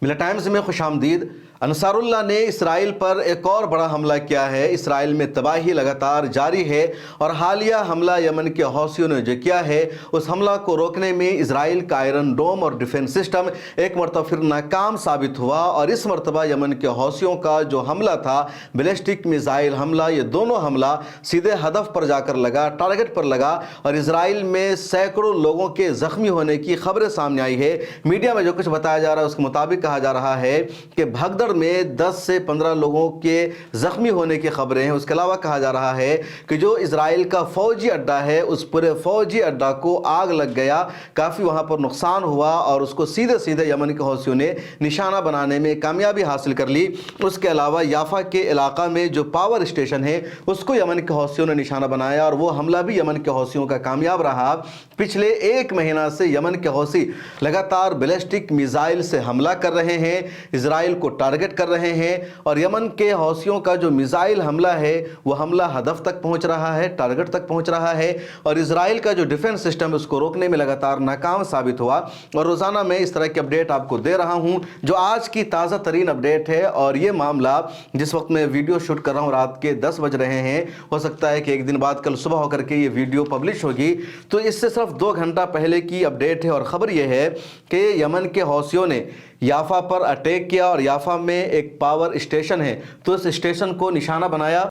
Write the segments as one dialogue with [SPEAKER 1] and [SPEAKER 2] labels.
[SPEAKER 1] ملا ٹائمز میں خوش آمدید۔ انصاراللہ نے اسرائیل پر ایک اور بڑا حملہ کیا ہے۔ اسرائیل میں تباہی لگاتار جاری ہے اور حالیہ حملہ یمن کے حوثیوں نے جو کیا ہے اس حملہ کو روکنے میں اسرائیل کا آئرن ڈوم اور ڈیفنس سسٹم ایک مرتبہ پھر ناکام ثابت ہوا، اور اس مرتبہ یمن کے حوثیوں کا جو حملہ تھا بیلسٹک میزائل حملہ، یہ دونوں حملہ سیدھے ہدف پر جا کر لگا، ٹارگٹ پر لگا، اور اسرائیل میں سینکڑوں لوگوں کے زخمی ہونے کی خبریں سامنے آئی ہے۔ میڈیا میں جو کچھ بتایا جا رہا ہے اس کے مطابق کہا جا رہا ہے کہ بھگدڑ میں 10 سے 15 لوگوں کے زخمی ہونے کی خبریں ہیں۔ اس کے علاوہ کہا جا رہا ہے کہ جو اسرائیل کا فوجی اڈا ہے اس پورے فوجی اڈا کو آگ لگ گیا، کافی وہاں پر نقصان ہوا، اور اس کو سیدھے سیدھے یمن کے حوثیوں نے نشانہ بنانے میں کامیابی حاصل کر لی۔ اس کے علاوہ یافا کے علاقہ میں جو پاور اسٹیشن ہے اس کو یمن کے حوثیوں نے نشانہ بنایا، اور وہ حملہ بھی یمن کے حوثیوں کا کامیاب رہا۔ پچھلے ایک مہینہ سے یمن کے حوثی لگاتار بیلسٹک میزائل سے حملہ کر رہے ہیں، اسرائیل کو ٹارگٹ کر رہے ہیں، اور یمن کے حوثیوں کا جو میزائل حملہ ہے وہ حملہ ہدف تک پہنچ رہا ہے، ٹارگٹ تک پہنچ رہا ہے، اور اسرائیل کا جو ڈیفنس سسٹم اس کو روکنے میں لگاتار ناکام ثابت ہوا۔ اور روزانہ میں اس طرح کی اپڈیٹ آپ کو دے رہا ہوں جو آج کی تازہ ترین اپڈیٹ ہے، اور یہ معاملہ جس وقت میں ویڈیو شوٹ کر رہا ہوں رات کے 10 بج رہے ہیں، ہو سکتا ہے کہ ایک دن بعد کل صبح ہو کر کے یہ ویڈیو پبلش ہوگی، تو اس سے صرف 2 گھنٹہ پہلے کی اپڈیٹ ہے، اور خبر یہ ہے کہ یمن کے حوثیوں نے یافا پر اٹیک کیا، اور یافا میں ایک پاور اسٹیشن ہے تو اس اسٹیشن کو نشانہ بنایا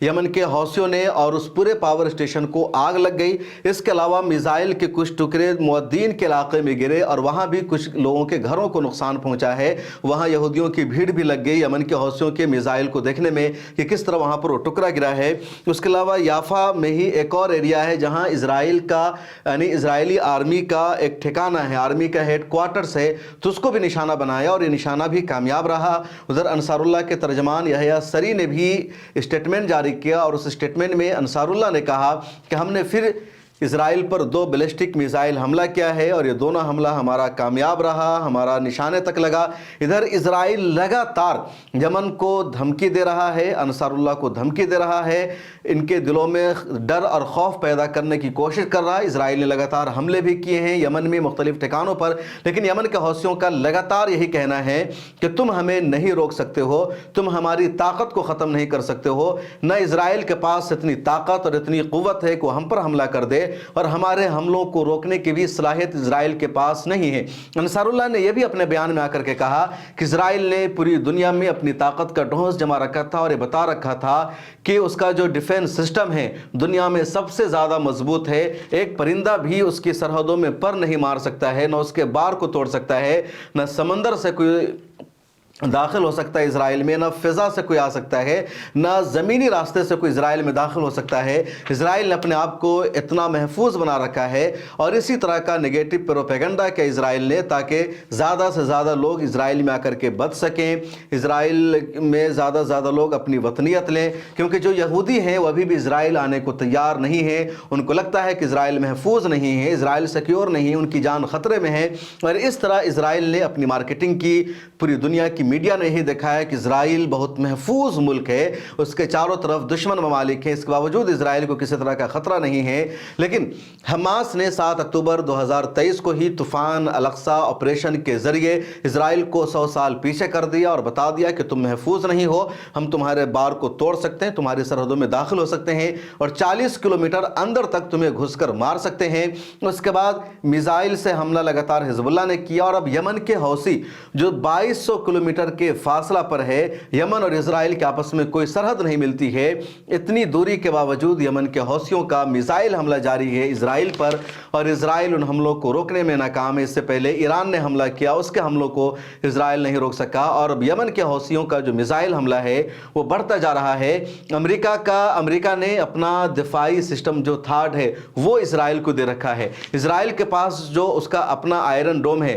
[SPEAKER 1] یمن کے حوثیوں نے، اور اس پورے پاور اسٹیشن کو آگ لگ گئی۔ اس کے علاوہ میزائل کے کچھ ٹکڑے مودین کے علاقے میں گرے، اور وہاں بھی کچھ لوگوں کے گھروں کو نقصان پہنچا ہے۔ وہاں یہودیوں کی بھیڑ بھی لگ گئی یمن کے حوثیوں کے میزائل کو دیکھنے میں کہ کس طرح وہاں پر وہ ٹکڑا گرا ہے۔ اس کے علاوہ یافا میں ہی ایک اور ایریا ہے جہاں اسرائیل کا یعنی اسرائیلی آرمی کا ایک ٹھکانہ ہے، آرمی کا ہیڈ کوارٹرز ہے، تو اس کو بھی نشانہ بنایا، اور یہ نشانہ بھی کامیاب رہا۔ ادھر انصاراللہ کے ترجمان یحییٰ سری نے بھی اسٹیٹمنٹ جاری کیا، اور اس اسٹیٹمنٹ میں انصاراللہ نے کہا کہ ہم نے پھر اسرائیل پر 2 بیلسٹک میزائل حملہ کیا ہے، اور یہ دونوں حملہ ہمارا کامیاب رہا، ہمارا نشانے تک لگا۔ ادھر اسرائیل لگاتار یمن کو دھمکی دے رہا ہے، انصاراللہ کو دھمکی دے رہا ہے، ان کے دلوں میں ڈر اور خوف پیدا کرنے کی کوشش کر رہا ہے۔ اسرائیل نے لگاتار حملے بھی کیے ہیں یمن میں مختلف ٹھکانوں پر، لیکن یمن کے حوثیوں کا لگاتار یہی کہنا ہے کہ تم ہمیں نہیں روک سکتے ہو، تم ہماری طاقت کو ختم نہیں کر سکتے ہو، نہ اسرائیل کے پاس اتنی طاقت اور اتنی قوت ہے کہ وہ ہم پر حملہ کر دے، اور ہمارے حملوں کو روکنے کی بھی صلاحیت اسرائیل کے پاس نہیں ہے۔ انصاراللہ نے یہ بھی اپنے بیان میں آ کر کے کہا کہ اسرائیل نے پوری دنیا میں اپنی طاقت کا ڈھونس جما رکھا تھا، اور یہ بتا رکھا تھا کہ اس کا جو ڈیفنس سسٹم ہے دنیا میں سب سے زیادہ مضبوط ہے، ایک پرندہ بھی اس کی سرحدوں میں پر نہیں مار سکتا ہے، نہ اس کے بار کو توڑ سکتا ہے، نہ سمندر سے کوئی داخل ہو سکتا ہے اسرائیل میں، نہ فضا سے کوئی آ سکتا ہے، نہ زمینی راستے سے کوئی اسرائیل میں داخل ہو سکتا ہے۔ اسرائیل نے اپنے آپ کو اتنا محفوظ بنا رکھا ہے، اور اسی طرح کا نگیٹو پروپیگنڈا کیا اسرائیل نے تاکہ زیادہ سے زیادہ لوگ اسرائیل میں آ کر کے بچ سکیں، اسرائیل میں زیادہ سے زیادہ لوگ اپنی وطنیت لیں، کیونکہ جو یہودی ہیں وہ ابھی بھی اسرائیل آنے کو تیار نہیں ہیں۔ ان کو لگتا ہے کہ اسرائیل محفوظ نہیں ہے، اسرائیل سیکیور نہیں ہے، ان کی جان خطرے میں ہے، اور اس طرح اسرائیل نے اپنی مارکیٹنگ کی۔ پوری دنیا کی میڈیا نے ہی دکھایا کہ اسرائیل بہت محفوظ ملک ہے، اس کے چاروں طرف دشمن ممالک ہیں، اس کے باوجود اسرائیل کو کسی طرح کا خطرہ نہیں ہے۔ لیکن حماس نے 7 اکتوبر 2023 کو ہی طوفان الاقصی آپریشن کے ذریعے اسرائیل کو 100 سال پیچھے کر دیا، اور بتا دیا کہ تم محفوظ نہیں ہو، ہم تمہارے بار کو توڑ سکتے ہیں، تمہاری سرحدوں میں داخل ہو سکتے ہیں، اور 40 کلومیٹر اندر تک تمہیں گھس کر مار سکتے ہیں۔ اس کے بعد میزائل سے حملہ لگاتار حزب اللہ نے کیا، اور اب یمن کے حوثی جو 2200 کلومیٹر کے فاصلہ پر ہے، یمن اور اسرائیل کے آپس میں کوئی سرحد نہیں ملتی ہے، اتنی دوری کے باوجود یمن کے حوثیوں کا میزائل حملہ جاری ہے اسرائیل پر، اور اسرائیل ان حملوں کو روکنے میں ناکام ہے۔ اس سے پہلے ایران نے حملہ کیا، اس کے حملوں کو اسرائیل نہیں روک سکا، اور اب یمن کے حوثیوں کا جو میزائل حملہ ہے وہ بڑھتا جا رہا ہے۔ امریکہ نے اپنا دفاعی سسٹم جو تھاڈ ہے وہ اسرائیل کو دے رکھا ہے۔ اسرائیل کے پاس جو اس کا اپنا آئرن ڈوم ہے